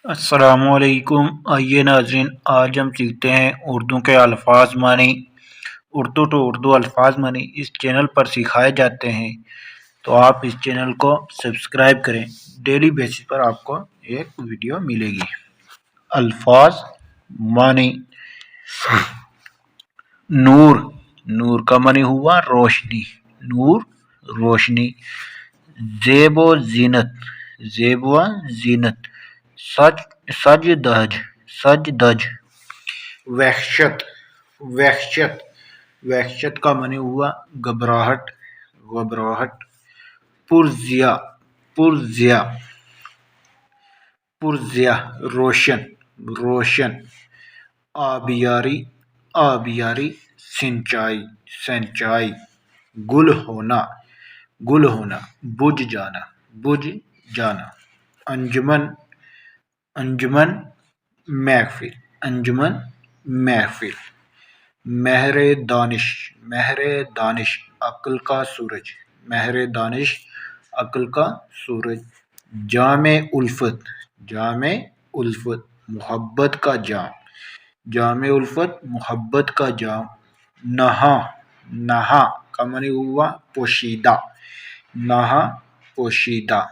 السلام علیکم۔ آئیے ناظرین، آج ہم سیکھتے ہیں اردو کے الفاظ معنی۔ اردو ٹو اردو الفاظ معنی اس چینل پر سکھائے جاتے ہیں، تو آپ اس چینل کو سبسکرائب کریں۔ ڈیلی بیسس پر آپ کو ایک ویڈیو ملے گی۔ الفاظ معنی: نور، نور کا معنی ہوا روشنی، نور روشنی۔ زیب و زینت، زیب و زینت۔ سج دھج، سج دھج۔ وحشت، وحشت، وحشت کا معنی ہوا گھبراہٹ، گھبراہٹ۔ پرزیا، پرزیا، پرزیا، روشن، روشن۔ آبیاری، آبیاری، سینچائی، سینچائی۔ گل ہونا، گل ہونا، بجھ جانا، بجھ جانا۔ انجمن، انجمن، محفل، انجمن، محفل۔ مہر دانش، مہر دانش، عقل کا سورج، مہر دانش، عقل کا سورج۔ جام الفت، جام الفت، محبت کا جام، جام الفت، محبت کا جام۔ نہاں، نہاں کا معنی ہوا پوشیدہ، نہاں پوشیدہ۔